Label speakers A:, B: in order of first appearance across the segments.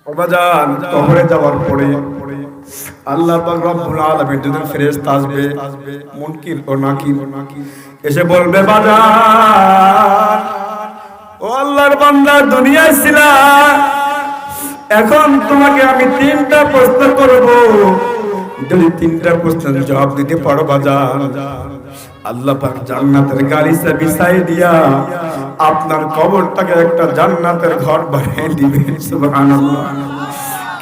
A: বাজান কবরে যাওয়ার পরে আল্লাহ পাক রব্বুল আলামিন দুজন ফেরেশতা আসবে, মুনকির ও নাকির, এসে বলবে বাজান ও আল্লাহর বান্দা দুনিয়ায় ছিলা, এখন তোমাকে আমি তিনটা প্রশ্ন করব, যদি তিনটা প্রশ্নের জবাব দিতে পারো বাজান আল্লাহ পাক জান্নাতের গালিচা বিছাই দিয়া আপনার কবরটাকে একটা জান্নাতের ঘর বানিয়ে দিবেন। সুবহানাল্লাহ।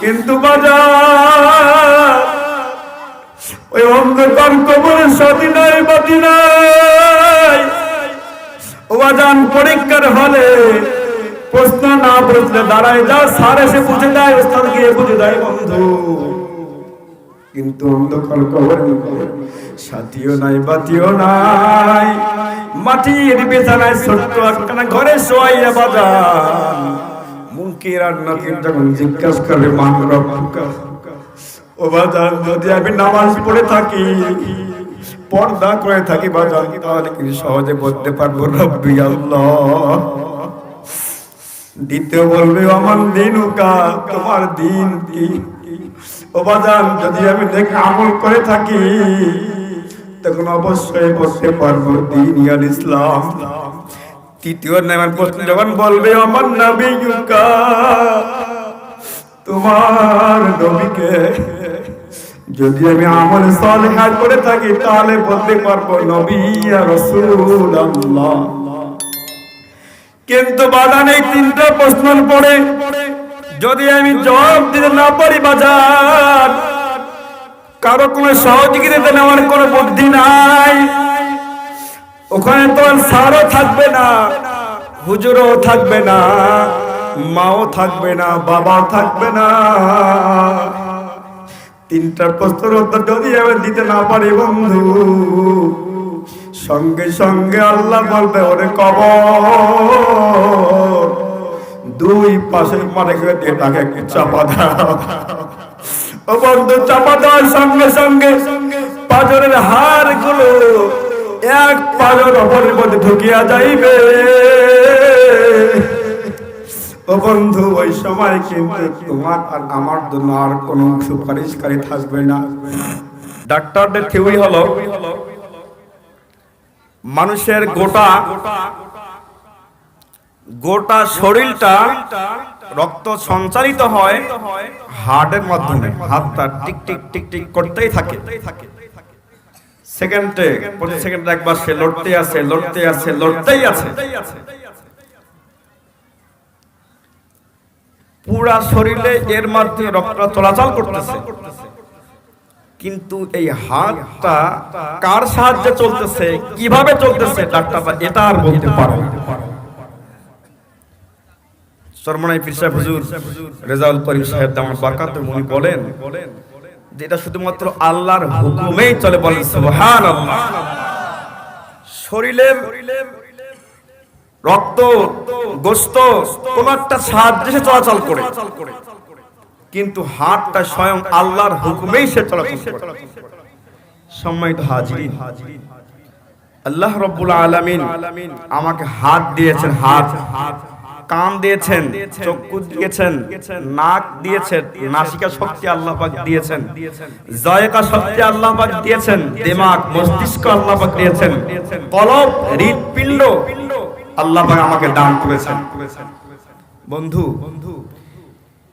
A: কিন্তু বাজান ওই অন্ধকার কবরের সাথী নাই, বাতি নাই। ও বাজান পরীক্ষার হলে প্রশ্ন না বুঝলে দাঁড়ায় যাও, স্যার এসে বুঝে দেয়, ওস্তাদ গিয়ে বুঝে দেয় বন্ধু। কিন্তু অন্ধকার কবরের সাথীও নাই, বাতিও নাই, মাটির বিছানায় ছোট্ট একখানা ঘরে শোয়াইয়া বাজান মুনকির আর নাকির যখন জিজ্ঞাসা করবে মান রব্বুকা, ও বাজান যদি আমি নামাজ পড়ে থাকি, পর্দা করে থাকি বাজান, তাহলে কি সহজে বলতে পারবো রব্বি আল্লাহ। দ্বিতীয় বলবে আমার দিনুকা, তোমার দিন কি। ও বাজান যদি আমি নেক আমল করে থাকি, তখন অবশ্যই বলতে পারবো দ্বীন আল ইসলাম। তৃতীয় নামের প্রশ্ন যখন বলবে আমার নবিয়ুকা, তোমার নবীকে, যদি আমি আমল সালেহ করে থাকি তাহলে বলতে পারবো নবী ইয়া রাসূলুল্লাহ। কিন্তু বাজান এই তিনটা প্রশ্নের পরে যদি আমি জবাব দিতে না পারি বাজান, কারো কোনো সহযোগিতা নেওয়ার কোনো বুদ্ধি নাই, ওখানে তোমার স্যারও থাকবে না, হুজুরও থাকবে না, মাও থাকবে না, বাবাও থাকবে না। তিনটা প্রশ্নের উত্তর যদি আমি দিতে না পারি বন্ধু, সঙ্গে সঙ্গে আল্লাহ বলবে ওরে কবর দুই পাশের মানে এটাকে একটু চাপা দাও। ও বন্ধু চাপা দেওয়ার সঙ্গে সঙ্গে পাঁজরের হাড় গুলো এক পাঁজর অপরের মধ্যে ঢুকিয়া যাইবে। ও বন্ধু ওই সময় কিন্তু তোমার আর আমার জন্য আর কোনো সুপারিশকারী থাকবে না। ডাক্তারদের থিওরি হলো মানুষের গোটা শরীরটা রক্ত সঞ্চালিত হয় হার্টের মাধ্যমে, হাতটা টিক টিক টিক টিক করতেই থাকে, সেকেন্ডে প্রতি সেকেন্ডে একবার সে লড়তে আছে, লড়তে আছে, লড়তেই আছে। পুরা শরীরে এর মাধ্যমে রক্ত চলাচল করতেছে, কিন্তু এই হাতটা কার সাহায্যে চলতেছে, কিভাবে চলতেছে ডাক্তাররা এটা আর বলতে পারে না। সরমনাই পীর সাহেব হুজুর রেজাউল করিম সাহেব দামাত বারকাতুহু উনি বলেন যে এটা শুধুমাত্র আল্লাহর হুকুমেই চলে, বলেন সুবহানাল্লাহ। শরীরের রক্ত গোশত কোন একটা সাহায্যে চলাচল করে, কিন্তু হাতটা স্বয়ং আল্লাহর হুকুমেই সে চলাচল করে। সম্মানিত হাজিরিন, আল্লাহ রাব্বুল আলামিন আমাকে হাত দিয়েছেন, হাত, কান দিয়েছেন, চক্ষু দিয়েছেন, নাক দিয়েছেন, নাসিকা শক্তি আল্লাহ পাক দিয়েছেন, জায়কা শক্তি আল্লাহ পাক দিয়েছেন, দিমাগ মস্তিষ্ক আল্লাহ পাক দিয়েছেন, কলব হৃদপিণ্ড আল্লাহ পাক আমাকে দান করেছেন। বন্ধু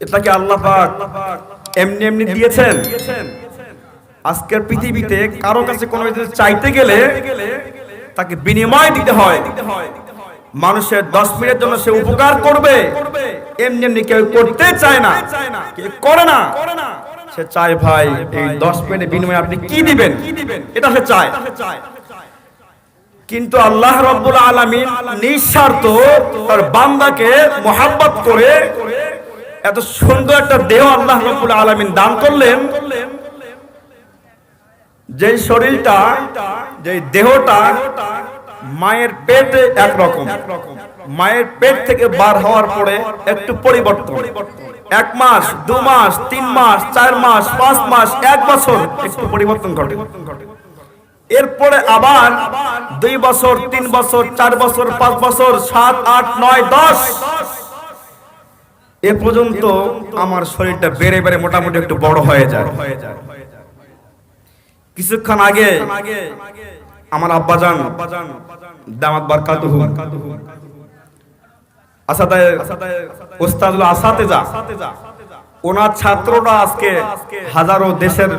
A: এটা কি আল্লাহ পাক এমনি এমনি দিয়েছেন? আজকের পৃথিবীতে কারো কাছে কোনো কিছু চাইতে গেলে তাকে বিনিময় দিতে হয়। মানুষের 10 মিনিটের জন্য সে উপকার করবে, এমনি এমনি কেউ করতে চায় না, কেউ করে না। সে চায় ভাই এই 10 মিনিটের বিনিময়ে আপনি কি দিবেন, এটা সে চায়। কিন্তু আল্লাহ রাব্বুল আলামিন নিঃস্বার্থ তার বান্দাকে মহব্বত করে এত সুন্দর একটা দেহ আল্লাহ রাব্বুল আলামিন দান করলেন, যে শরীরটা, যে দেহটা মায়ের পেটে একরকম, মায়ের পেট থেকে বার হওয়ার পরে একটু পরিবর্তন, 1 মাস 2 মাস 3 মাস 4 মাস 5 মাস 1 বছর একটু পরিবর্তন ঘটে। এরপরে আবার 2 বছর 3 বছর 4 বছর 5 বছর 7 8 9 10 এ পর্যন্ত আমার শরীরটা বেড়ে বেড়ে মোটামুটি একটু বড় হয়ে যায়। কিছুক্ষণ আগে আমার আব্বাজান দামাত বারকাতুহু ওস্তাদুল আসাতেজা ওনার ছাত্ররা আজকে হাজারো দেশের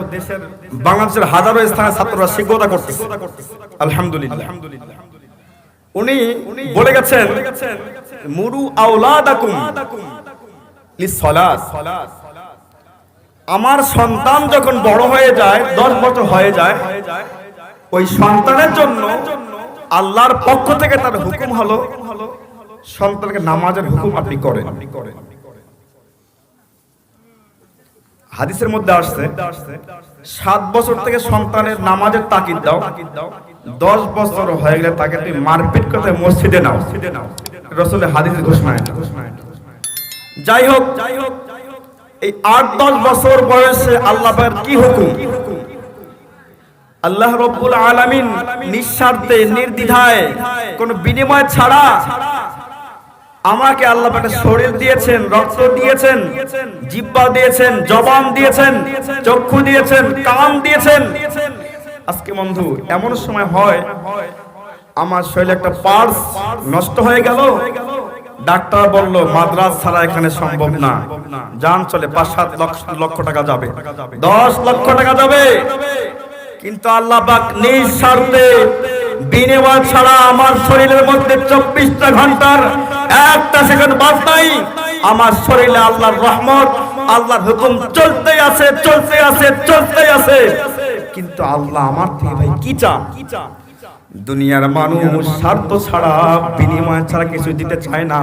A: বাংলাদেশের হাজারো স্থানে ছাত্ররা শিক্ষকতা করতেছে আলহামদুলিল্লাহ। উনি বলে গেছেন মুরু আওলাদাকুম লিসসালাত, আমার সন্তান যখন বড় হয়ে যায় 10 বছর হয়ে যায় ওই সন্তানের জন্য আল্লাহর পক্ষ থেকে তার হুকুম হলো সন্তানকে নামাজের হুকুম আপনি করেন। হাদিসের মধ্যে আসছে 7 বছর থেকে সন্তানের নামাজের তাকিদ দাও, 10 বছর হয়ে গেলে তাকে তুমি মারপিট করতে মসজিদে নাও। রাসূলের হাদিসের ঘোষণা। যাই হোক এই 8-10 বছর বয়সে আল্লাহ পাকের কি হুকুম? আল্লাহ রাব্বুল আলামিন নিঃস্বার্থে নির্দ্বিধায় কোনো বিনিময় ছাড়া আমাকে আল্লাহ পাক শরীর দিয়েছেন, রক্ত দিয়েছেন, জিহ্বা দিয়েছেন, জবান দিয়েছেন, চক্ষু দিয়েছেন, কান দিয়েছেন। আজকে বন্ধু এমন সময় হয় আমার শরীরে একটা পার্স নষ্ট হয়ে গেল, ডাক্তার বলল মাদ্রাস ছাড়া এখানে সম্ভব না, জান চলে 5-7 লক্ষ টাকা যাবে, 10 লক্ষ টাকা যাবে। কিন্তু আল্লাহ পাক নিঃস্বার্থে বিনিময় ছাড়া আমার শরীরের মধ্যে 24টা ঘন্টার একটা সেকেন্ড বাদ নাই। আমার শরীরে আল্লাহর রহমত, আল্লাহর হুকুম চলতেই আছে, চলতেই আছে, চলতেই আছে। কিন্তু আল্লাহ আমার থেকে ভাই কি চান? দুনিয়ার মানুষ স্বার্থ ছাড়া বিনিময় ছাড়া কিছু দিতে চায় না,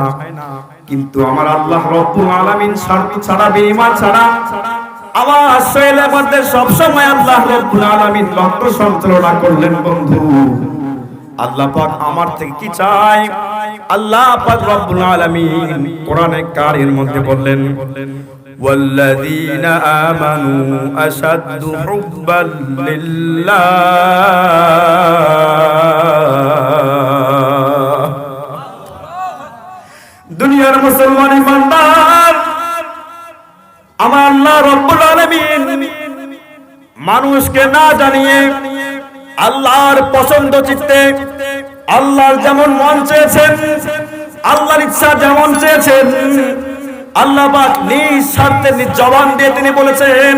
A: কিন্তু আমার আল্লাহ রব্বুল আলামিন স্বার্থ ছাড়া বিনিময় ছাড়া আমার শরীরের মধ্যে সবসময় আল্লাহ রব্বুল আলামিন রক্ত সঞ্চালনা করলেন। বন্ধু আল্লাহ পাক আমার থেকে কি চায়? আল্লাহ পাক রব্বুল আলামিন কোরআনে কারীমের মধ্যে বললেন ওয়াল্লাযীনা আমানু আশাদ্দু হুব্বাল লিল্লাহ। দুনিয়ার মুসলমান ইমানদার আমার আল্লাহ রব্বুল আলামিন মানুষকে না জানিয়ে আল্লাহর পছন্দ চিত্তে আল্লাহর যেমন মন চেয়েছেন, আল্লাহর ইচ্ছা যেমন চেয়েছেন, আল্লাহ পাক নিজ স্বার্থে নিজ জবান দিয়ে তিনি বলেছেন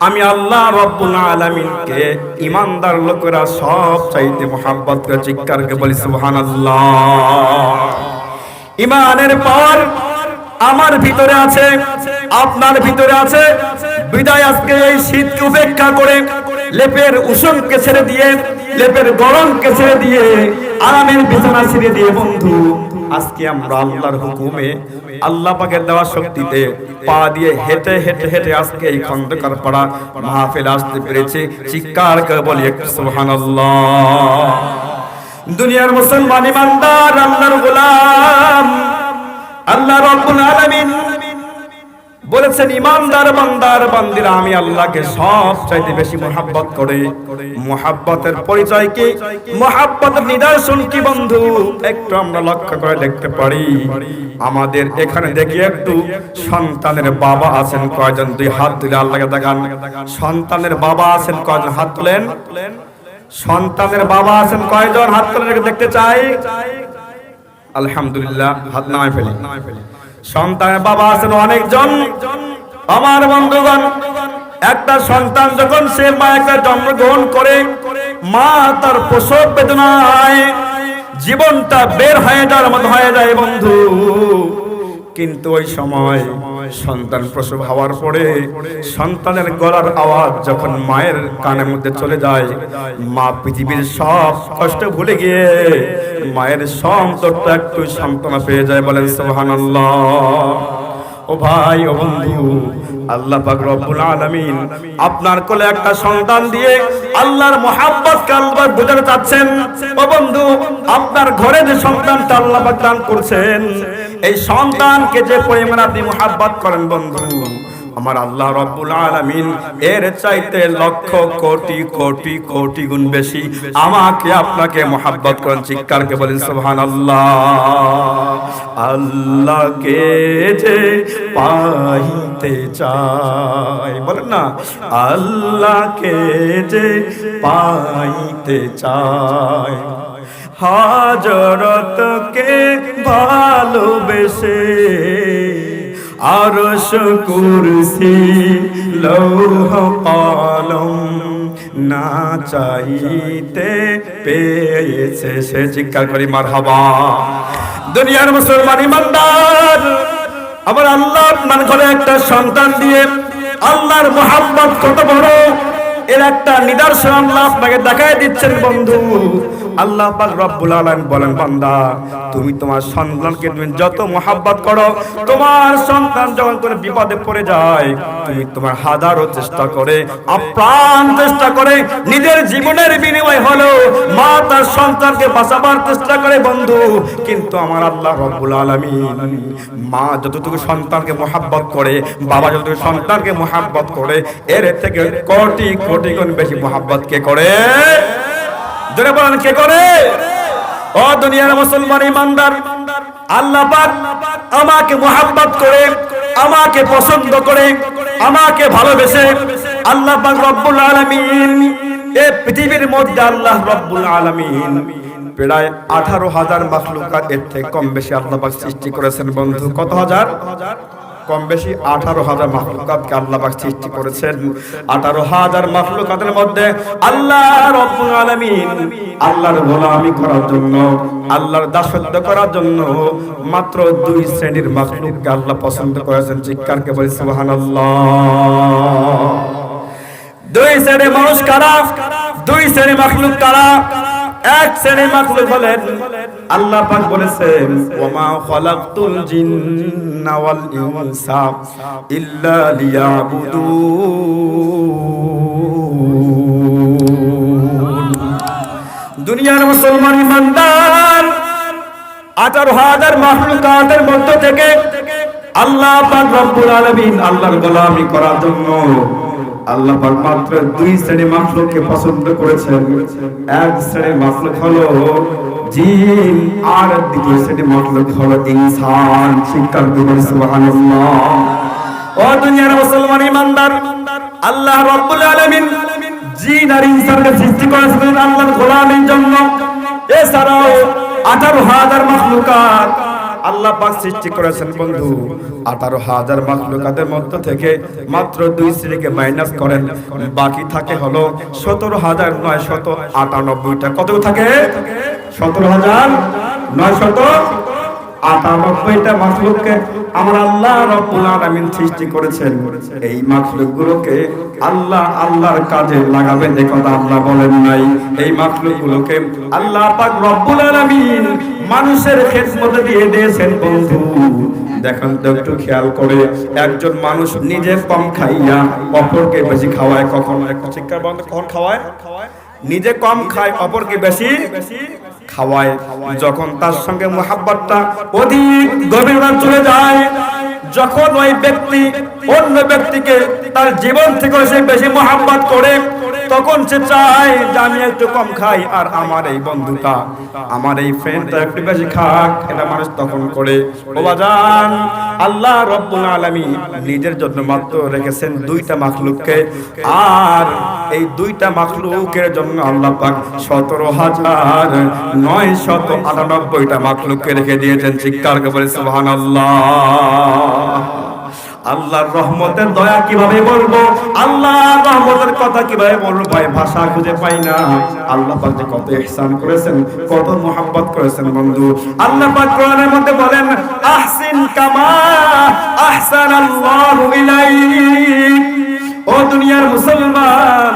A: আমি আল্লাহ রব্বুল আলামিনকে ইমানদার লোকেরা সব চাইতে মহব্বত করে চিৎকার করে বলি সুবহানাল্লাহ। ঈমানের পাওয়ার আমার ভিতরে আছে, আপনার ভিতরে আছে। বিদায় আজকে এই শীতকে উপেক্ষা করে লেপের উষনকে ছেড়ে দিয়ে, লেপের গরমকে ছেড়ে দিয়ে, আরামের বিছানা ছেড়ে দিয়ে বন্ধু আজকে আমরা আল্লাহর হুকুমে আল্লাহ পাকের দেওয়া শক্তিতে পা দিয়ে হেঁটে হেঁটে হেঁটে আজকে এই খন্দকার পাড়া মাহফিল আসতে পেরেছি। চিৎকার করে বলি একটু সুবহানাল্লাহ। দুনিয়ার মুসলমান ইমানদার আল্লাহর গোলাম আল্লাহ রাব্বুল আলামিন বলেছেন ইমানদার বান্দার বান্দিরা আমি আল্লাহকে সবচাইতে বেশি মহব্বত করে। মহব্বতের পরিচয় কি? মহব্বতের নিদর্শন কি বন্ধু? একটু আমরা লক্ষ্য করে দেখতে পারি আমাদের এখানে দেখি একটু সন্তানের বাবা আছেন কয়জন? 2 হাত তুলে আল্লাহকে দেখান। সন্তানের বাবা আছেন কয়জন? হাত তুলেন। সন্তানের বাবা আছেন কয়জন? হাত তুলে দেখতে চাই। আলহামদুলিল্লাহ, হাত নামায় ফেলি। সন্তানের বাবা আছেন অনেকজন। আমার বন্ধুগণ, একটা সন্তান যখন সে মাকে জন্মগ্রহণ করে মা তার প্রসব বেদনায় জীবনটা বের হয়ে যাওয়ার মতো হয়ে যায় বন্ধু। কিন্তু ওই সময় সন্তান প্রসব হওয়ার পরে সন্তানের গলার আওয়াজ যখন মায়ের কানের মধ্যে চলে যায়, মা পৃথিবীর সব কষ্ট ভুলে গিয়ে মায়ের সম্পদটা একটু সান্ত্বনা পেয়ে যায়। বলেন সুবহানাল্লাহ। ও ভাই, ও বন্ধু, আল্লাহ পাক রব্বুল আলামিন আপনার কোলে একটা সন্তান দিয়ে আল্লাহর মহব্বত কালবার বোঝাতে চাচ্ছেন। ও বন্ধু, আপনার ঘরে যে সন্তানটা আল্লাহ পাক দান করছেন, এই সন্তানকে যে পরিমাণ আপনি মহব্বত করেন বন্ধু, আমার আল্লাহ রাব্বুল আলামিন এর চাইতে লক্ষ কোটি কোটি কোটি গুণ বেশি আমাকে আপনাকে মহব্বত করেন। চিৎকার করে বলেন সুবহানাল্লাহ। আল্লাহকে যে পাইতে চায়, বলেন না, আল্লাহকে যে পাইতে চায়, হযরতকে ভালোবেসে আরশ কুরসি লৌহ কলম না চাইতে পেয়েছে সে। চিৎকার করি মারহাবা। দুনিয়ার মুসলমান ইমানদার, আমার আল্লাহ আপনার ঘরে একটা সন্তান দিয়ে আল্লাহর মুহাব্বত কত বড় এর একটা নিদর্শন আল্লাহ আপনাকে দেখায় দিচ্ছেন বন্ধু। আল্লাহ পাক রব্বুল আলামিন বলেন, বান্দা তুমি তোমার সন্তানকে তুমি যত মুহাব্বত করো, তোমার সন্তান যখন কোনো বিপদে পড়ে যায়, তুমি তোমার হাজারো চেষ্টা করে, আপ্রাণ চেষ্টা করে, নিজের জীবনের বিনিময় হলো মা তার সন্তানকে বাঁচাবার চেষ্টা করে বন্ধু। কিন্তু আমার আল্লাহ রব্বুল আলামিন মা যতটুকু সন্তানকে মুহাব্বত করে, বাবা যতটুকু সন্তানকে মুহাব্বত করে, এর থেকে কোটি কোটি গুণ বেশি মুহাব্বত কে করে? জোরে বলেন, কে করে? ও দুনিয়ার মুসলমান ইমানদার, আল্লাহ পাক আমাকে মুহাব্বত করে, আমাকে পছন্দ করে, আমাকে ভালোবেসে আল্লাহ পাক রব্বুল আলামিন এই পৃথিবীর মধ্যে আল্লাহ রব্বুল আলামিন প্রায় 18,000 মাখলুকাত, এর থেকে কম বেশি আল্লাহ পাক সৃষ্টি করেছেন বন্ধু। কত হাজার? কম বেশি 18,000 মাখলুকাতকে আল্লাহ পাক সৃষ্টি করেছেন। 18,000 মাখলুকাতের মধ্যে আল্লাহ রব্বুল আলামিন আল্লাহর গোলামি করার জন্য, আল্লাহর দাসত্ব করার জন্য মাত্র 2 শ্রেণীর মাখলুককে আল্লাহ পছন্দ করেছেন। চিৎকার কে বলি সুবহানাল্লাহ। 2 শ্রেণীর মানুষ কারা? 2 শ্রেণীর মাখলুক কারা? এক শ্রেণীর মাখলুক হলেন আল্লাহ পাক বলেছেন, ওয়ামা খালাকতুল জিন্না ওয়াল ইনসা ইল্লা লিয়াবুদুন। দুনিয়ার মুসলমান ইমানদার 18,000 মাখলুকাতের মধ্য থেকে আল্লাহ পাক রব্বুল আলামিন আল্লাহর গোলামি করার জন্য আল্লাহ পাক মাত্র 2 শ্রেণীর মাখলুককে পছন্দ করেছেন। এক শ্রেণীর মাখলুক হলো জিন, আর দ্বিতীয় শ্রেণীর মাখলুক হলো ইনসান। শিক্ষার দিবস সুবহানাল্লাহ। ও দুনিয়ার মুসলমান ইমানদার, আল্লাহ রাব্বুল আলামিন জিন আর ইনসানকে সৃষ্টি করেছেন আল্লাহর গোলামির জন্য। এছাড়াও 18,000 মাখলুকাত আল্লাহ পাক সৃষ্টি করেছেন বন্ধু। 18,000 মাখলুকাতের মধ্য থেকে মাত্র 2 শ্রেণীকে মাইনাস করেন, বাকি থাকে হলো 17,998টা। কত থাকে? 17,998টা মাখলুককে আমার আল্লাহ রব্বুল আলামিন সৃষ্টি করেছেন। এই মাখলুকগুলোকে আল্লাহ আল্লাহর কাজে লাগাবেন এই কথা আল্লাহ বলেন নাই। এই মাখলুকগুলোকে আল্লাহ পাক রব্বুল আলামিন মানুষের খেদমতে দিয়ে দিয়েছেন বন্ধু। দেখেন তো একটু খেয়াল করে, একজন মানুষ নিজে কম খাইয়া অপরকে বেশি খাওয়ায় কখন? একটা শিক্ষার বন্ধ, কখন খাওয়ায়? নিজে কম খায়, অপরকে বেশি খাওয়ায়। যখন তার সঙ্গে মুহাব্বতটা অধিক গভীরতা চলে যায়, যখন ওই ব্যক্তি অন্য ব্যক্তিকে তার জীবন থেকে সে বেশি মুহাব্বত করে, তখন সে চায় যে আমি একটু কম খাই আর আমার এই বন্ধুটা, আমার এই ফ্রেন্ডটা একটু বেশি খাক। এটা মানুষ তখন করে। ও বাজান, আল্লাহ রব্বুল আলামিন নিজের জন্য মাত্র রেখেছেন 2টা মাখলুককে, আর এই 2টা মাখলুকের জন্য আল্লাহ পাক 17,998টা মাখলুককে রেখে দিয়েছেন। চিৎকার করে সুবহানাল্লাহ। আল্লাহর রহমতের দয়া কিভাবে বলবো, আল্লাহর রহমতের কথা কিভাবে বলবো ভাই, ভাষা খুঁজে পাই না। আল্লাহ পাক যে কত ইহসান করেছেন, কত মুহাব্বত করেছেন বন্ধু। আল্লাহ পাক কোরআনের মধ্যে বলেন, আহসিন কামা আহসানাল্লাহু ইলাইক। ও দুনিয়ার মুসলমান,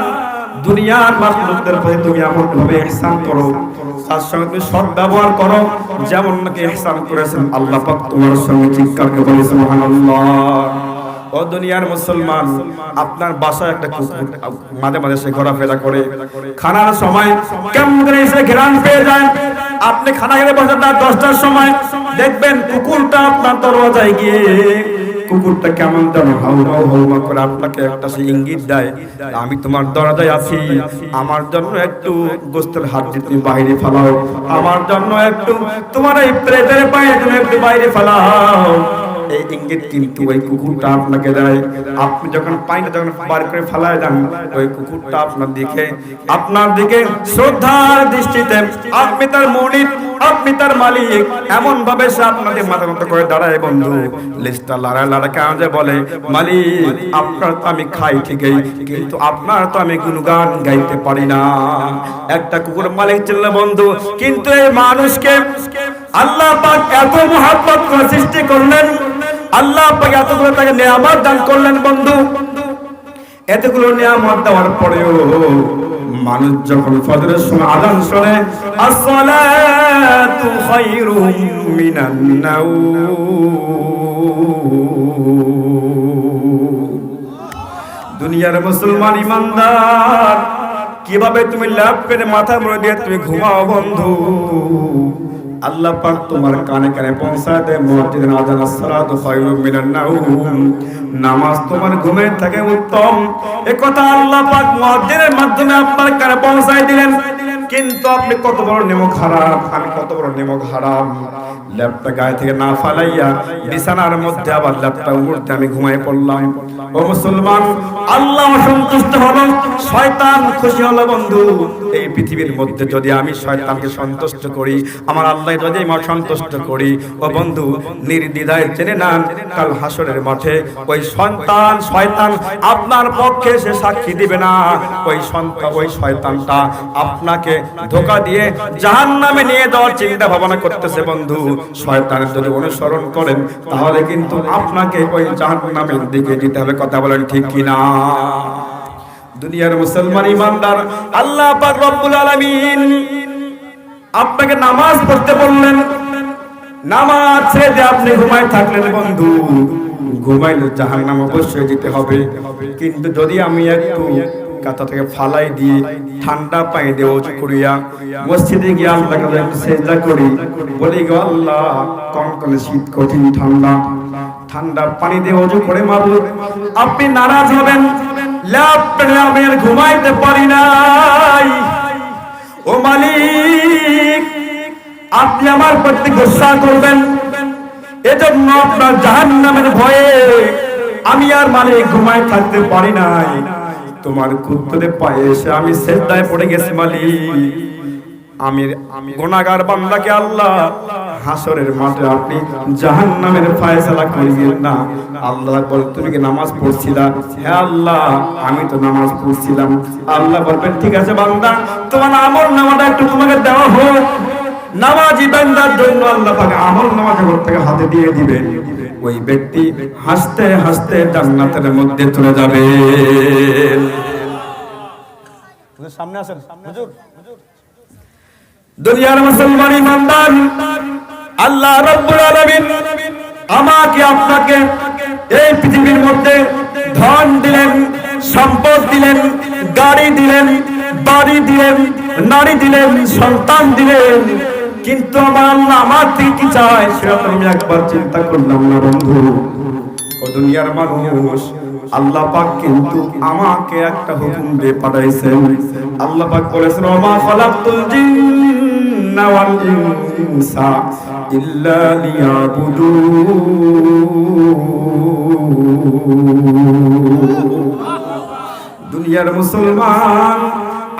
A: দুনিয়ার মাখলুকদের প্রতি তুমি এমন ভাবে ইহসান করো, তার সঙ্গে তুমি সৎ ব্যবহার করো যেমন নাকি ইহসান করেছেন আল্লাহ পাক তোমার সঙ্গে। চিৎকার করে বলি সুবহানাল্লাহ। ও দুনিয়ার মুসলমান, আপনার বাসায় একটা কুকুর মাঝে মাঝে সে ঘোরাফেরা করে, খানার সময় কেমন করে এসে ঘেরান পেয়ে যায়। আপনি খানা খেতে বসে তার 10টার সময় দেখবেন কুকুরটা আপনার দরজায় গিয়ে কুকুরটা কেমন যেন হাউমাউ করে আপনাকে একটা সে ইঙ্গিত দেয়, আমি তোমার দরজায় আছি, আমার জন্য একটু গোস্তের হাড্ডি তুমি বাইরে ফেলাও, আমার জন্য একটু তোমার এই প্লেটের পায়ে তুমি একটু বাইরে ফেলাও। এই ইঙ্গিত কিন্তু ওই কুকুরটা আপনাকে দেয়। আপনি যখন পাইটা যখন বার করে ফেলায় দেন, ওই কুকুরটা আপনার দিকে শ্রদ্ধার দৃষ্টিতে, আপনি তার মনিব, আপনি তার মালিক, এমন ভাবে সে আপনাদের মাথা নত করে দাঁড়ায় বন্ধু, লেজটা লড়া কাজে বলে, মালিক আপনার তো আমি খাই ঠিকই, কিন্তু আপনার তো আমি গুণগান গাইতে পারি না। একটা কুকুর মালিক ছিল বন্ধু, কিন্তু এই মানুষকে আল্লাহ পাক এত মহব্বত করে সৃষ্টি করলেন, আল্লাহ পাক এতগুলো তাকে নিয়ামত দান করলেন বন্ধু। এতগুলো নিয়ামত দেওয়ার পরেও মানুষ যখন ফজরের সময় আযান শুনে, আসসালাতু খায়রুম মিনান নাওম, দুনিয়ার মুসলমান ইমানদার কিভাবে তুমি লাভ করে মাথা মুড়ে দিয়ে তুমি ঘুমাও বন্ধু, আল্লাহ পাক তোমার কানে কানে পৌঁছায় দেয় মসজিদে আযান, আসসালাতু খায়রুম মিনান নাওম, নামাজ তোমার ঘুমের থেকে উত্তম। এই কথা আল্লাহ পাক মসজিদের মাধ্যমে আপনার কানে পৌঁছায় দিলেন। কিন্তু আপনি কত বড় নেমক হারাম, আমি কত বড় নেমক হারাম, ল্যাপটা গায়ে থেকে না ফালাইয়া বিছানার মধ্যে আবার ল্যাপটা উঠতে আমি ঘুমাই পড়লাম। ও মুসলমান, আল্লাহ সন্তুষ্ট হলো, শয়তান খুশি হলো বন্ধু। এই পৃথিবীর মধ্যে যদি আমি শয়তানকে সন্তুষ্ট করি, আমার আল্লাহ যদি আমাকে সন্তুষ্ট করি, ও বন্ধু নির্দ্বিধায় জেনে নেন, কাল হাসরের মাঠে ওই শয়তান আপনার পক্ষে সে সাক্ষী দিবে না। ওই শয়তানটা আপনাকে ধোঁকা দিয়ে জাহান্নামে নিয়ে যাওয়ার চিন্তা ভাবনা করতেছে বন্ধু। শয়তানের যদি অনুসরণ করেন, তাহলে কিন্তু আপনাকে ওই জাহান্নামের দিকে যেতে হবে। কথা বলেন ঠিক কিনা? দুনিয়ার মুসলমান ইমানদার, আল্লাহ পাক রব্বুল আলামিন আপনাকে নামাজ পড়তে বললেন, নামাজ ছেড়ে দিয়ে আপনি ঘুমায় থাকলেন বন্ধু। ঘুমাইলে জাহান্নাম অবশ্যই যেতে হবে, কিন্তু যদি আমি একটু কাঁথা থেকে ফালাই দিয়ে ঠান্ডা পানি দিয়ে ওযু করিয়া মসজিদে গিয়ে আল্লাহকে একটু সিজদা করি, বলি গো আল্লাহ কনকনে শীত, কঠিন ঠান্ডা পানি দিয়ে ওযু করে মাবুদ আপনি নারাজ হবেন, আমি আর ঘুমাইতে পারি নাই। ও মালিক, আপনি আমার প্রতি গোসা করবেন, এজন্য আপনার জাহান্নামের ভয়ে আমি আর মালিক ঘুমায় থাকতে পারি নাই। তোমার কুদরতে পায়ে এসে আমি সিজদায় পড়ে গেছি মালিক। আমি গুনাহগার বান্দাকে আল্লাহ হাসরের মাঠে আপনি জাহান্নামের ফয়সালা করিয়েন না। আল্লাহ বল, তুমি কি নামাজ পড়ছিলা? হ্যাঁ আল্লাহ, আমি তো নামাজ পড়ছিলাম। আল্লাহ বলবেন, ঠিক আছে বান্দা, তোমার আমলনামাটা একটু তোমাকে দেওয়া হোক। নামাজি বান্দার জন্য আল্লাহ পাক আমলনামা জগৎ থেকে হাতে দিয়ে দিবেন। ওই ব্যক্তি হাসতে হাসতে জান্নাতের মধ্যে চলে যাবে। সামনে আসেন হুজুর। দুনিয়ার মুসলমান ইমানদার, আল্লাহ রাব্বুল আলামিন আমাকে আপনাকে এই পৃথিবীর মধ্যে ধন দিলেন, সম্পদ দিলেন, গাড়ি দিলেন, বাড়ি দিলেন, নারী দিলেন, সন্তান দিলেন, কিন্তু আমার আল্লাহ আমার থেকে কি চায় সেটা আমি একবার চিন্তা করলাম না বন্ধু। ও দুনিয়ার মানুষ, আল্লাহ পাক কিন্তু আমাকে একটা হুকুম দিয়ে পাঠাইছেন। আল্লাহ পাক বলেছেন, ওমা খালাকতুল জিন্না ওয়াল ইনসা ইল্লা লিয়াবুদুন। দুনিয়ার মুসলমান,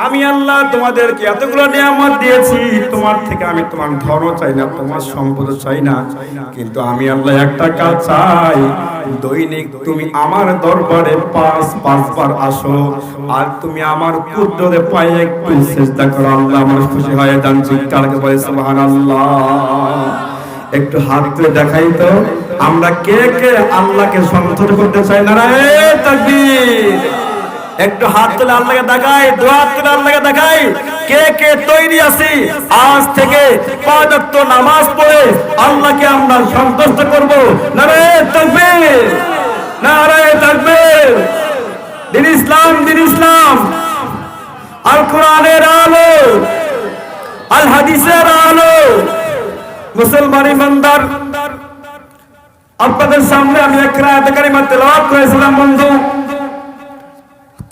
A: আমি আল্লাহ তোমাদেরকে এতগুলো নিয়ামত দিয়েছি, তোমার থেকে আমি তোমার ধনও চাই না, তোমার সম্পদ চাই না, কিন্তু আমি আল্লাহ একটা কাজ চাই, দৈনিক তুমি আমার দরবারে পাঁচবার আসো, আর তুমি আমার কুদরতে পায়ে একটু সিজদা করো। আল্লাহ আমার খুশি হয়ে যান। চিৎকারকে বলে সুবহানাল্লাহ। একটু হাত তুলে দেখাই তো, আমরা কে কে আল্লাহকে সন্তুষ্ট করতে চাই? নারায়ে তাকবীর। একটু হাত তুলে আল্লাহকে দেখাই, দোয়া তুলে আল্লাহকে দেখাই, কে কে তৈরি আছি আজ থেকে 5 ওয়াক্ত নামাজ পড়ে আল্লাহকে আমরা সন্তুষ্ট করব? নারায়ে তাকবীর, নারায়ে তাকবীর। দিন ইসলাম, আল কোরআনের আলো, আল হাদিসের আলো। মুসলমান ইমানদার, আপনাদের সামনে আমি এক আয়াত কারিমা তেলাওয়াত করেছিলাম বন্ধু।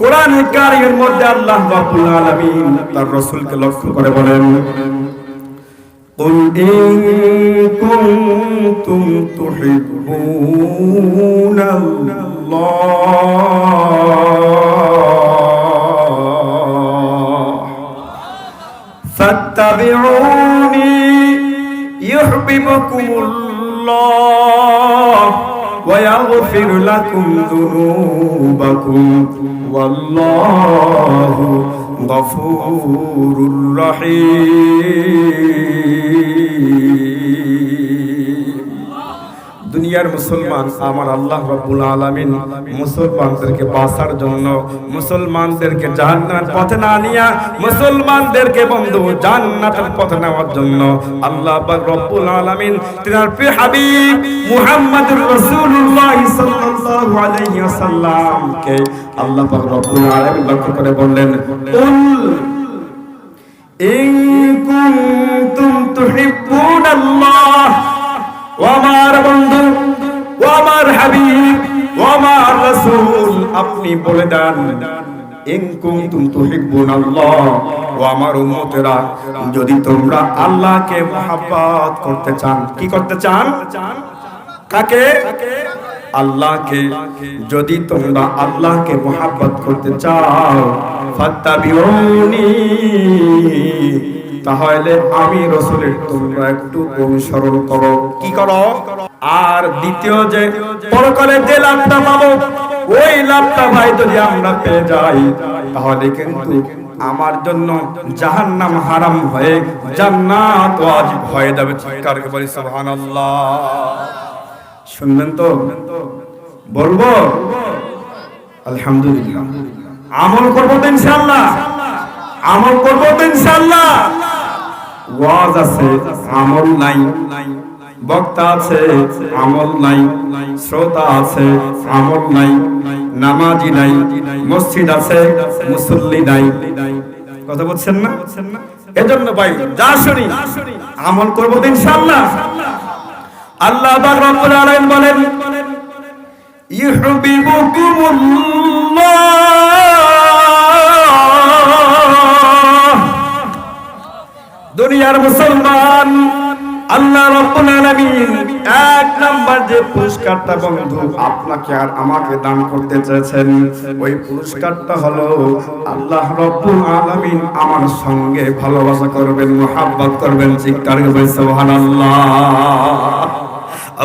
A: কোরআন কারীমের মধ্যে আল্লাহ রাব্বুল আলামিন তার রাসূলকে লক্ষ্য করে বলেন, কুল ইন কুনতুম তুহিব্বুনাল্লাহ ফাত্তাবিউনি ইউহিব্বুকুমুল্লাহ ওয়া ইয়াগফির লাকুম যুনুবাকুম ওয়াল্লাহু গফুরুর রহিম। দুনিয়ার মুসলমান আমার আল্লাহ রাব্বুল আলামিন মুসলমানদেরকে বাঁচার জন্য, মুসলমানদেরকে জান্নাতের পথে না নিয়ে মুসলমানদেরকে বন্ধু জান্নাতের পথে নেওয়ার জন্য আল্লাহ পাক রব্বুল আলামিন তিনার প্রিয় হাবিব মুহাম্মদুর রাসূলুল্লাহ সাল্লাল্লাহু আলাইহি ওয়াসাল্লামকে আল্লাহ পাক রব্বুল আলামিন লক্ষ্য করে বললেন, কুল ইন কুনতুম তুহিব্বুনাল্লাহ, ও আমার বন্ধু, ও আমার হাবিব, ও আমার রাসূল, আপনি বলে দেন, ইন কুনতুম তুহিব্বুনাল্লাহ, ও আমার উম্মতেরা, যদি তোমরা আল্লাহকে মহব্বত করতে চান। কি করতে চান? কাকে? আল্লাহকে। যদি তোমরা আল্লাহকে মহব্বত করতে চাও, ফাত্তাবিউনি, তাহলে আমি রাসূলের তোমরা একটু অনুসরণ করো। কি করো? আর দ্বিতীয় যে পরকালে যে লাভটা পাবো, ওই লাভটা ভাই যদি আমরা পেয়ে যাই, তাহলে কিন্তু আমার জন্য জাহান্নাম হারাম হয়ে জান্নাত ওয়াজিব হয়ে যাবে। চিৎকার করে বলি সুবহানাল্লাহ। শুনবেন তো? বলবো আলহামদুলিল্লাহ। আমল করবো তো ইনশাআল্লাহ, আমল করবো তো ইনশাআল্লাহ। ওয়াজ আছে, আমল নাই। বক্তা আছে, আমল নাই। শ্রোতা আছে, আমল নাই। নামাজি নাই। মসজিদ আছে, মুসল্লি নাই। কথা বলছেন না? এজন্য ভাই যা শুনি আমল করবো তো ইনশাআল্লাহ। আল্লাহ পাক রব্বুল আলামিন বলেন, ইউহিব্বুকুমুল্লাহ। দুনিয়ার মুসলমান, আল্লাহ রাব্বুল আলামিন এক নাম্বার যে পুরস্কারটা বন্ধু আপনাকে আর আমাকে দান করতে চেয়েছেন, ওই পুরস্কারটা হলো আল্লাহ রাব্বুল আলামিন আমার সঙ্গে ভালোবাসা করবেন, মুহাব্বত করবেন। চিৎকার করে সুবহানাল্লাহ।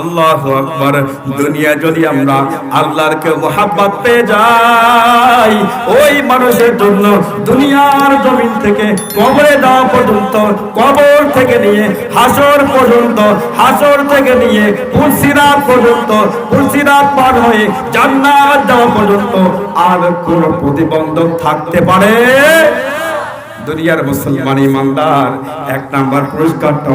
A: আল্লাহু আকবার। দুনিয়া যদি আমরা আল্লাহরকে মুহাব্বত পেয়ে যাই, ওই মানুষের জন্য দুনিয়ার জমিন থেকে কবরে যাওয়া পর্যন্ত, কবর থেকে নিয়ে হাসর পর্যন্ত, হাসর থেকে নিয়ে পুলসিরাত পর্যন্ত, পুলসিরাত পার হয়ে জান্নাত যাওয়া পর্যন্ত আর কোন প্রতিবন্ধক থাকতে পারে? দুনিয়ার মুসলমান ইমানদার এক নাম্বার পুরস্কারটা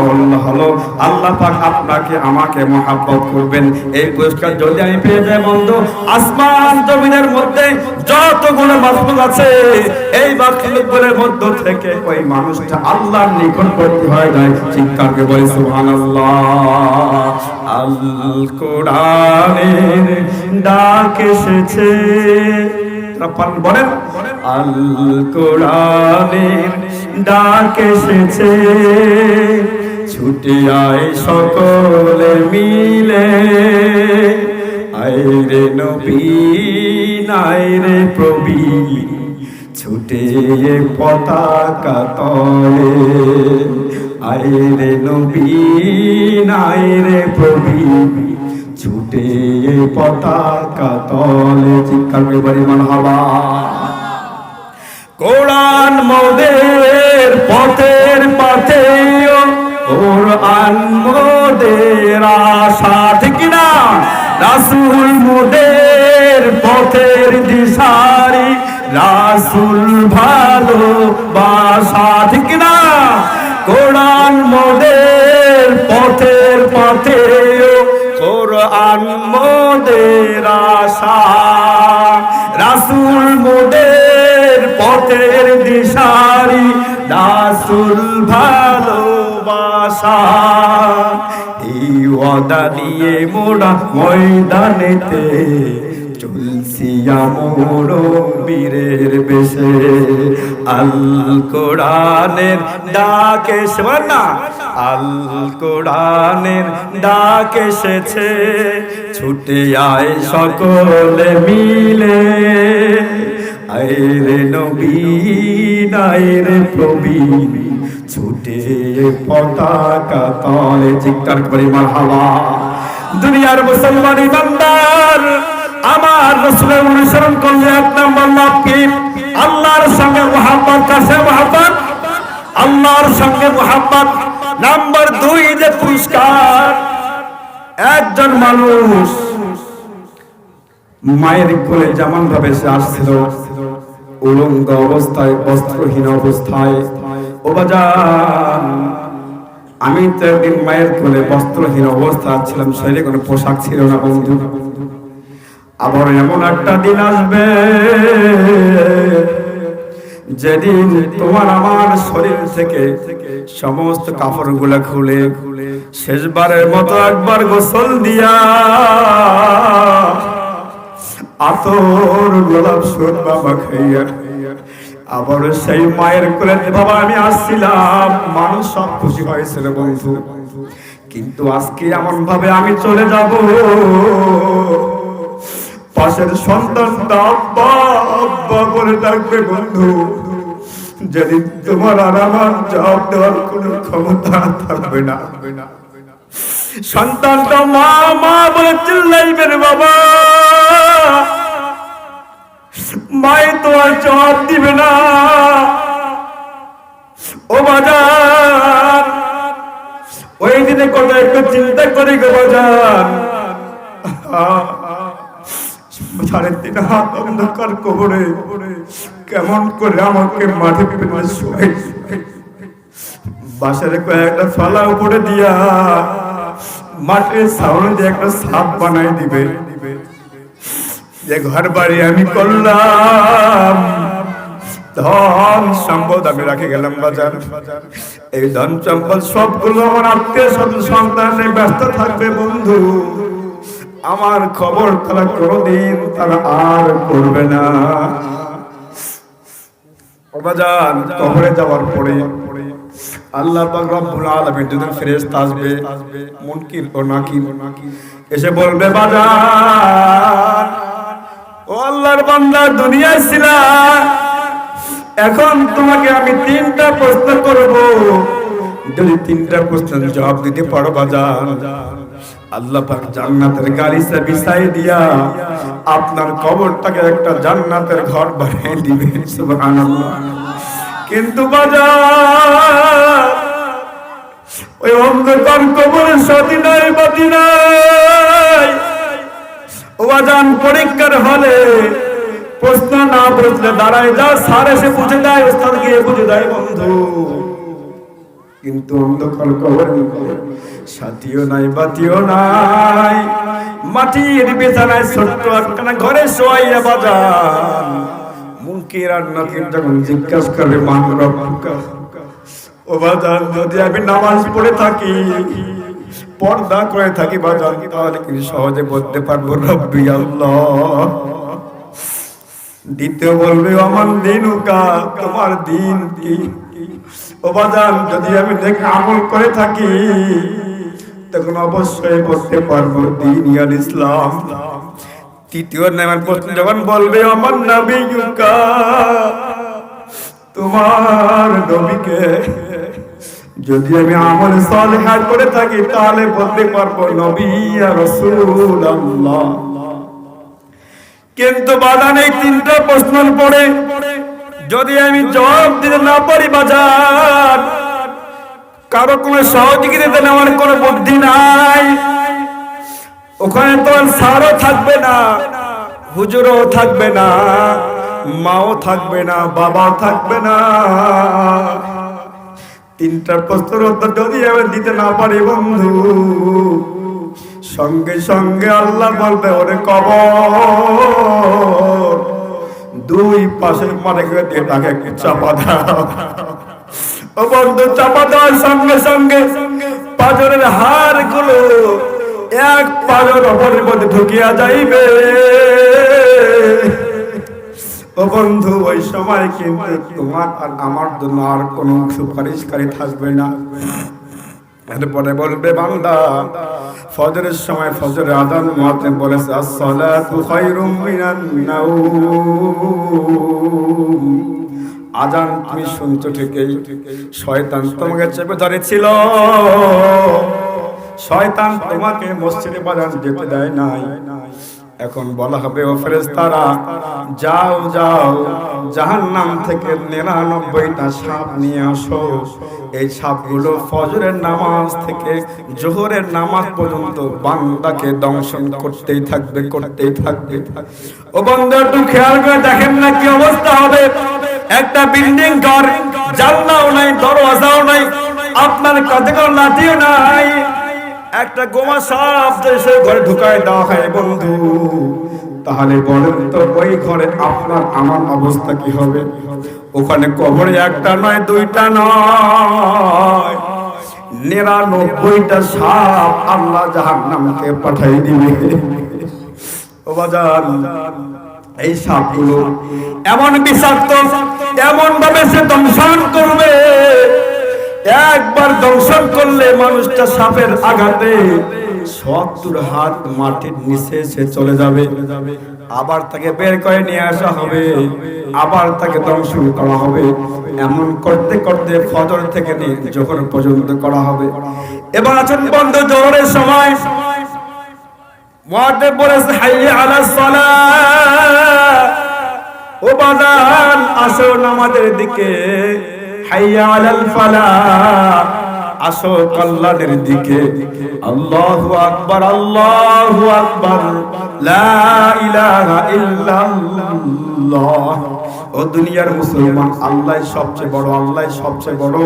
A: হলো আল্লাহ পাক আপনাকে আমাকে মহব্বত করবেন। এই পুরস্কার যদি আমি পেয়ে যাই বন্ধু, আসমান জমিনের মধ্যে যতগুলো মাখলুক আছে, এই মাখলুকগুলোর মধ্য থেকে ওই মানুষটা আল্লাহর নিকটবর্তী হয়ে যায়। চিৎকার করে বলি সুবহানাল্লাহ। আল কোরআনের ডাক এসেছে, বলেন আল কোরআনের ডাক এসেছে, ছুটে আয় সকলে মিলে, আয় রে নবী আয় রে প্রবীর, ছুটে পতাকা তলে, আয় রে নবী আয় রে প্রবীর, ছুটে পতাকা তলে। চিৎকার করে বলি মারহাবা। কোরআন মোদের পথের পাথে, কোরআন মোদের আশা, ঠিক না? রাসূল মোদের পথের দিশারি, রাসূল ভালোবাসা, ঠিক না? কোরআন মোদের পথের পাথে, কোরআন মোদের আশা, রাসূল মোদের পথের দিশারি, রাসূল ভালো ভালোবাসা এই ওয়াদা নিয়ে মোরা ময়দানেতে চলছি আমর বীরের বেশে আল কোরআনের ডাক এসেছে না আল কোরআনের ডাক এসেছে ছুটে আয় সকলে মিলে আয়রে নবীন আয়রে প্রবীণ ছুটে পতাকা তলে চিৎকার করে মারহাবা দুনিয়ার মুসলমান ইমানদার আমার রাসূলের অনুসরণ করলে এক নম্বর লাভ কি আল্লাহর সঙ্গে মুহাব্বত কাছে মুহাব্বত আল্লাহর সঙ্গে মুহাব্বত নাম্বার 2 যে পুরস্কার একজন মানুষ মায়ের কোলে যেমন ভাবে সে আসছিল উলঙ্গ অবস্থায় বস্ত্রহীন অবস্থায় ও বাজান আমি তো একদিন মায়ের কোলে বস্ত্রহীন অবস্থা ছিলাম শরীরে কোনো পোশাক ছিল না বন্ধু আবার এমন একটা দিন আসবে যেদিন তোমার আমার শরীর থেকে সমস্ত কাপড়গুলো খুলে শেষবারের মতো একবার গোসল দিয়া আতর গোলাপ সুরমা মাখাইয়া আবার সেই মায়ের কোলে বাবা আমি আসছিলাম মানুষ সব খুশি হয়েছিল বন্ধু কিন্তু আজকে এমন ভাবে আমি চলে যাব পাশের সন্তানটা আব্বা আব্বা করে ডাকবে বন্ধু যেদিন তোমার আর আমার জবাব দেওয়ার কোনো ক্ষমতা থাকবে না সন্তানটা মা মা বলে চিল্লাইবে রে বাবা মাই তো আর জবাব দিবে না ও বাজার ওই দিনে কথা একটু চিন্তা করি গো বাজার 3.5 হাত অন্ধকার কবরে কেমন করে আমাকে মাঠে ফেলে শোয়াই বাসারে কয়েকটা ফালা উপরে দিয়া মাঠের সামনে দিয়ে একটা সাপ বানাই দিবে যে ঘর বাড়ি আমি করলাম ধন সম্পদ আমি রাখে গেলাম বাজার এই ধন সম্পদ সবগুলো আমার আত্মীয় সন্তানে ব্যস্ত থাকবে বন্ধু আমার খবর তারা কোনদিন তারা আর করবে না বাজার কবরে যাওয়ার পরে আল্লাহ পাক রব্বুল আলামিন দুজন ফেরেশতা আসবে মুনকির ও নাকির এসে বলবে বাজার ও আল্লাহর বান্দা দুনিয়ায় ছিলা এখন তোমাকে আমি 3টা প্রশ্ন করব যদি 3টা প্রশ্নের জবাব দিতে পারো বাজার আল্লাহ পাক জান্নাতের গালিচা বিছাই দিয়া আপনার কবরটাকে একটা জান্নাতের ঘর বানিয়ে দিবে সুবহানাল্লাহ কিন্তু বাজার ওই অন্ধকার কবরের সাথী নাই বাতি নাই ও বাজান পরীক্ষার হলে প্রশ্ন না বুঝলে দাঁড়ায় যা স্যার এসে বুঝে দেয় ওস্তাদ গিয়ে বুঝে দেয় বন্ধু কিন্তু অন্ধকার কবরে সাথীও নাই বাতিও নাই মাটির বিছানায় ছোট্ট একখানা ঘরে শোয়াইয়া বাজান মুনকির আর নাকির যখন জিজ্ঞাসা করবে মান রব্বুকা ও বাজান যদি আমি নামাজ পড়ে থাকি পর্দা করে থাকি বাজান তাহলে কি সহজে বলতে পারবো রব্বি আল্লাহ দ্বিতীয় বলবে আমার দিনুকা তোমার দিন কি ও বাজান যদি আমি দেখে আমল করে থাকি তখন অবশ্যই বলতে পারবো দিন ইয়াল ইসলাম তৃতীয় নামের প্রশ্ন যখন বলবে আমার নবীকা তোমার নবীকে যদি আমি আমল সালেহ করে থাকি তাহলে বলতে পারবো নবী ইয়া রাসূলুল্লাহ কিন্তু বাজান এই 3টা প্রশ্নের পরে যদি আমি জবাব দিতে না পারি বাজার কারো কোনো সহযোগিতা নেওয়ার কোনো বুদ্ধি নাই ওখানে তো স্যারও থাকবে না হুজুরও থাকবে না মাও থাকবে না বাবাও থাকবে না 3টা প্রশ্নের উত্তর যদি আমি দিতে না পারি বন্ধু সঙ্গে সঙ্গে আল্লাহ বলবে ওরে কবর 2 পাশের মানে দিয়ে তাকে চাপা দাও ও বন্ধু চাপা দেওয়ার সঙ্গে সঙ্গে পাঁজরের হাড় গুলো এক পাঁজর অপরের মধ্যে ঢুকিয়া যাইবে। ও বন্ধু ওই সময় কিন্তু তোমার আর আমার জন্য আর কোনো সুপারিশকারী থাকবে না। এরপরে বলবে বান্দা ফজরের সময় ফজরের আযান মুয়াজ্জিন বলেছে আসসালাতু খায়রুম মিনান নাওম। আযান তুমি শুনছো ঠিকই, শয়তান তোমাকে চেপে ধরেছিল, শয়তান তোমাকে মসজিদে বাজান যেতে দেয় নাই। এখন বলা হবে ও ফেরেশতারা যাও যাও জাহান্নাম থেকে 99টা সাপ নিয়ে আসো। এই সাপগুলো ফজরের নামাজ থেকে জোহরের নামাজ পর্যন্ত বান্দাকে দংশন করতেই থাকবে, করতেই থাকবে। ও বান্দা একটু খেয়াল করে দেখেন না কি অবস্থা হবে। একটা বিল্ডিং ঘর, জানলাও নাই, দরওয়াজাও নাই, আপনার কাছে কোনো লাঠিও নাই, একটা গোমা সাপ যে ঘরে ঢুকায় দেওয়া হয় বন্ধু, তাহলে বলেন তো ওই ঘরে আপনার আমার অবস্থা কি হবে? ওখানে কবরে একটা নয়, দুইটা নয়, 99টা সাপ আল্লাহ জাহান্নামকে পাঠিয়ে দিবে। ও বাজান এই সাপগুলো এমন বিষাক্ত, এমন ভাবে সে দংশন করবে, একবার দংশন করলে মানুষটা সাপের আঘাতে 70 হাত মাটির নিচে সে চলে যাবে। আবার তাকে বের করে নিয়ে আসা হবে, আবার তাকে দংশন করা হবে। এমন করতে করতে ফজর থেকে নিয়ে জোহর পর্যন্ত করা হবে। এবার আছেন বন্ধ জোহরের সময় মুয়াজ্জিন বলেছে হাইয়া আলাস সালাহ, ও বাজান আসো নামাজের দিকে, হাইয়া আলাল ফালাহ, আসো কল্যাণের দিকে। আল্লাহু আকবার, আল্লাহু আকবার, লা ইলাহা ইল্লাল্লাহ। ও দুনিয়ার মুসলমান, আল্লাহই সবচেয়ে বড়, আল্লাহই সবচেয়ে বড়,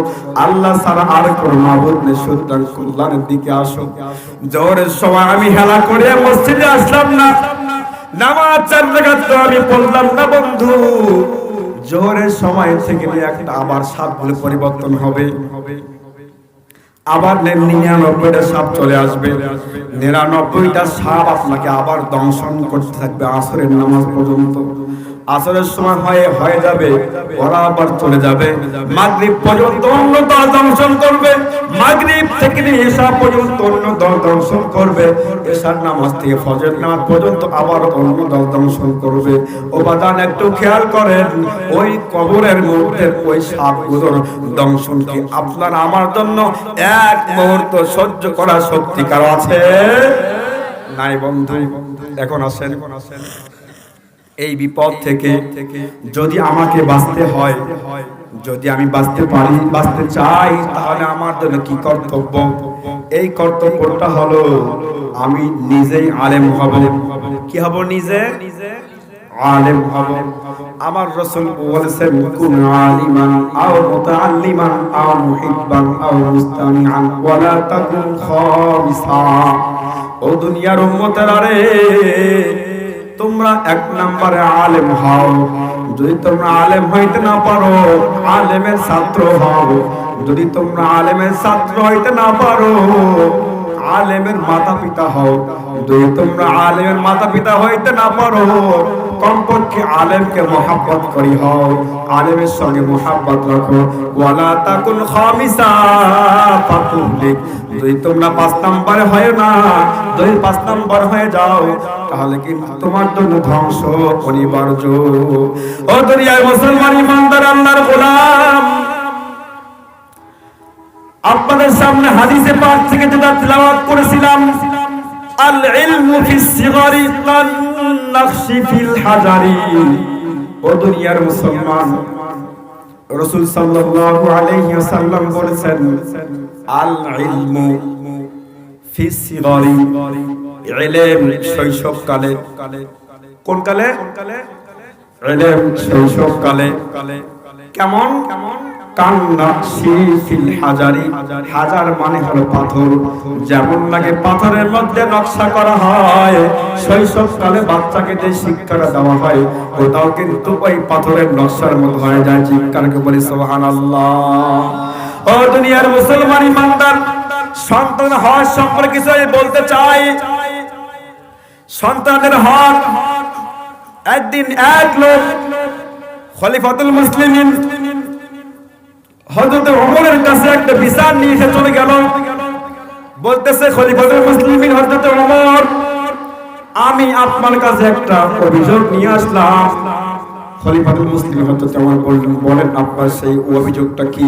A: আল্লাহ ছাড়া আর কোনো মাবুদ নেই। সুতরাং কল্যাণের দিকে আসো। জোহরের সময় আমি হেলা করে মসজিদে আসলাম না, নামাজ 4 রাকাত তো আমি পড়লাম না বন্ধু। জোহরের সময় থেকে একটা আবার সাপগুলো পরিবর্তন হবে, আবার 99টা সাপ চলে আসবে। 99টা সাপ আপনাকে আবার দংশন করতে থাকবে আসরের নামাজ পর্যন্ত। আসরের সময় হয়ে যাবে, ওরা আবার চলে যাবে। মাগরিব পর্যন্ত অন্য দল দংশন করবে, মাগরিব থেকে এশা পর্যন্ত অন্য দল দংশন করবে, এশার নামাজ থেকে ফজরের নামাজ পর্যন্ত আবার অন্য দল দংশন করবে। ও বাদান একটু খেয়াল করেন, ওই কবরের মধ্যে ওই সাপগুলোর দংশন কি আপনার আমার জন্য এক মুহূর্ত সহ্য করার শক্তি কারো আছে? নাই বন্ধু। এখন আসেন, এই বিপদ থেকে যদি আমাকে বাঁচতে হয়, যদি আমি বাঁচতে পারি, বাঁচতে চাই, তাহলে আমার জন্য কি কর্তব্য? এই কর্তব্যটা হলো আমি নিজেই আলেম হব। কি হব? নিজে আলেম হব। আমার রাসূল বলেছেন কুন আলিমান আও মুতাআল্লিমান আও মুহিব্বান আও মুস্তামিআন ওয়ালা তাকুন খামিসা। ও দুনিয়ার উম্মতেরা রে, তোমরা 1 নম্বরে আলেম হও। যদি তোমরা আলেম হইতে না পারো, আলেমের ছাত্র হও। যদি তোমরা আলেমের ছাত্র হইতে না পারো, আলেমের মাতা পিতা হও। যদি তোমরা আলেমের মাতা পিতা হইতে না পারো, কমপক্ষে আলেমকে মহব্বত করি হও, আলেমের সঙ্গে মহব্বত রাখো। ওয়ালা তাকুন খামিসা ফাতুলিক। যদি তোমরা 5 নম্বরে হয় না, যদি 5 নম্বর হয়ে যাও, তাহলে কিন্তু তোমার জন্য ধ্বংস অনিবার্য। ও দুনিয়ার মুসলমান ইমানদার আল্লাহর গোলাম, আপনাদের সামনে হাদিসে পাক থেকে যেটা তেলাওয়াত করেছিলাম, আল ইলমু ফিস সিগারি কান নাকশি ফিল হাজারি। ও দুনিয়ার মুসলমান, রাসূল সাল্লাল্লাহু আলাইহি ওয়াসাল্লাম বলেছেন আল ইলমু ফিস সিগারি, ইলম শৈশবকালে। কোন কালে? ইলম শৈশবকালে। কেমন? কান্নাকশি ফিল হাজারি। হাজার মানে হলো পাথর। যেমন লাগে পাথরের মধ্যে নকশা করা হয়, শৈশবকালে বাচ্চাকে যে শিক্ষাটা দেওয়া হয়, ওটাও কিন্তু ওই পাথরের নকশার মতো হয়ে যায়। চিৎকার করে বলি সুবহানাল্লাহ। ও দুনিয়ার মুসলমান ইমানদার, সন্তান হক সম্পর্কে কিছু বলতে চাই। সন্তানের হক, একদিন এক লোক খলিফাতুল মুসলিমিন হযরত ওমরের কাছে একটা বিচার নিয়ে এসে চলে গেল। বলতেছে, খলিফাতুল মুসলিমিন হযরত ওমর, আমি আপনার কাছে একটা অভিযোগ নিয়ে আসলাম। খলিফাতুল মুসলিমিন হযরত ওমর বলেন, আপনার সেই অভিযোগটা কি?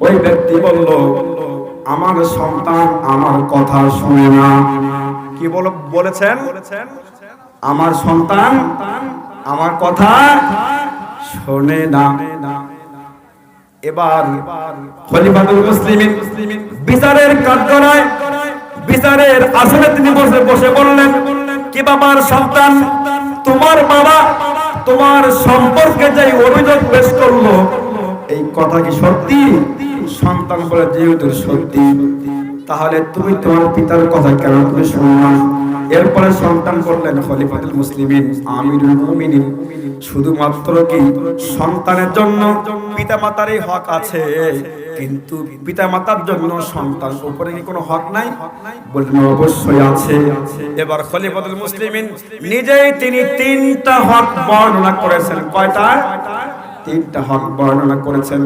A: ওই ব্যক্তি বলল, আমার সন্তান আমার কথা শুনে না। কি বলেছেন? আমার সন্তান আমার কথা শোনে না। এবার খলিফাতুল মুসলিমিন বিচারের কাঠগড়ায়, বিচারের আসনে তিনি বসে বললেন, কি বাবার সন্তান, তোমার বাবা তোমার সম্পর্কে যে অভিযোগ পেশ করলো, এই কথা কি সত্যি? সন্তান বলে, যেহেতু সত্যি, তাহলে তুমি তোমার পিতার কথা কেন তুমি শোনো না? এরপরে সন্তান বললেন, খলিফাতুল মুসলিমিন, আমিরুল মুমিনিন, শুধুমাত্র কি সন্তানের জন্য পিতামাতারই হক আছে, কিন্তু পিতামাতার জন্য সন্তান উপরে কি কোনো হক নাই? বললেন, অবশ্যই আছে। এবার খলিফাতুল মুসলিমিন নিজেই তিনি তিনটা হক বর্ণনা করেছেন। কয়টা? তিনটা হক বর্ণনা করেছেন।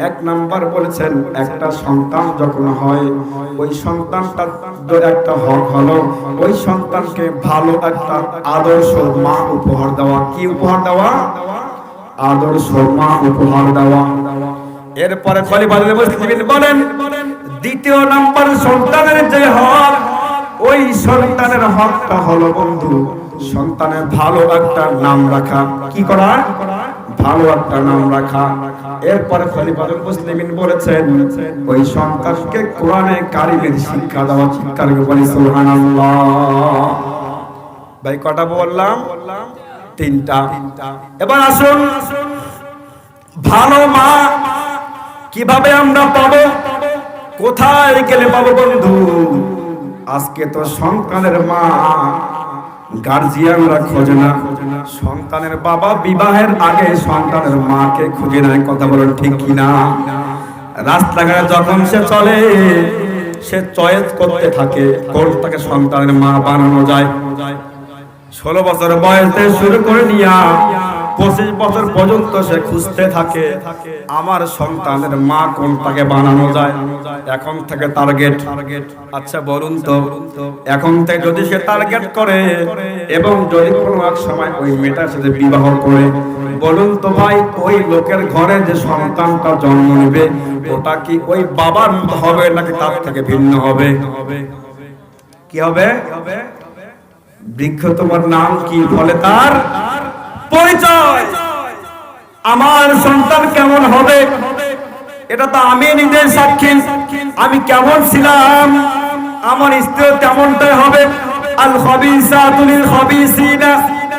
A: এক নাম্বার বলেছেন, একটা সন্তান যখন হয়, ওই সন্তানটার একটা হক হলো ওই সন্তানকে ভালো একটা আদর্শ মা উপহার দেওয়া। কি উপহার দেওয়া? আদর্শ মা উপহার দেওয়া। এরপরে খলিফাতুল মুসলিমিন বলেন, দ্বিতীয় নাম্বার সন্তানের যে হক, ওই সন্তানের হকটা হলো বন্ধু, সন্তানের ভালো একটা নাম রাখা। কি করা? ভালো একটা নাম রাখা। এরপরে খলিফাতুল মুসলিমিন বলেছেন, ওই সন্তানকে কোরআনে কারিমের শিক্ষা দেওয়া। শিক্ষার বলি সুবহানাল্লাহ। ভাই কটা বললাম? তিনটা। এবার আসুন, ভালো মা কিভাবে আমরা পাবো? কোথায় গেলে পাবো বন্ধু? আজকে তো সন্তানের মা গার্জিয়ানরা খোঁজে না, সন্তানের বাবা বিবাহের আগে সন্তানের মাকে খুঁজে নেয়। কথা বলেন ঠিক কিনা? রাস্তাঘাটে যখন সে চলে, সে চয়েস করতে থাকে কোনটাকে সন্তানের মা বানানো যায়। 16 বছর বয়স থেকে শুরু করে নিয়া 25 বছর পর্যন্ত সে খুঁজতে থাকে, আমার সন্তানের মা কোনটাকে বানানো যায়। এখন থেকে টার্গেট। আচ্ছা বলুন তো, এখন থেকে যদি সে টার্গেট করে এবং যদি কোনো এক সময় ওই মেয়েটার সাথে বিবাহ করে, বলুন তো ভাই, ওই লোকের ঘরে যে সন্তানটা জন্ম নেবে, ওটা কি ওই বাবার মতো হবে নাকি তার থেকে ভিন্ন হবে? কি হবে? বৃক্ষ তোমার নাম কি? বলে তার পরিচয়। আমার সন্তান কেমন হবে, এটা তো আমি নিজের সাক্ষী। আমি কেমন ছিলাম, আমার স্ত্রী তেমনটাই হবে। আল খাবিসাতু লিল খাবিসিনা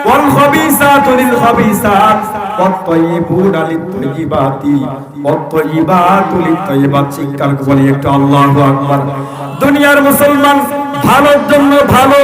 A: ওয়াল খাবিসাতু লিল খাবিসাত ওয়াত তাইয়িবুনা লিত তাইয়িবাতি ওয়াত তাইয়িবাতু লিত তাইয়িবাত। চিৎকার করে বলি একটু আল্লাহু আকবার। দুনিয়ার মুসলমান ভালোর জন্য ভালো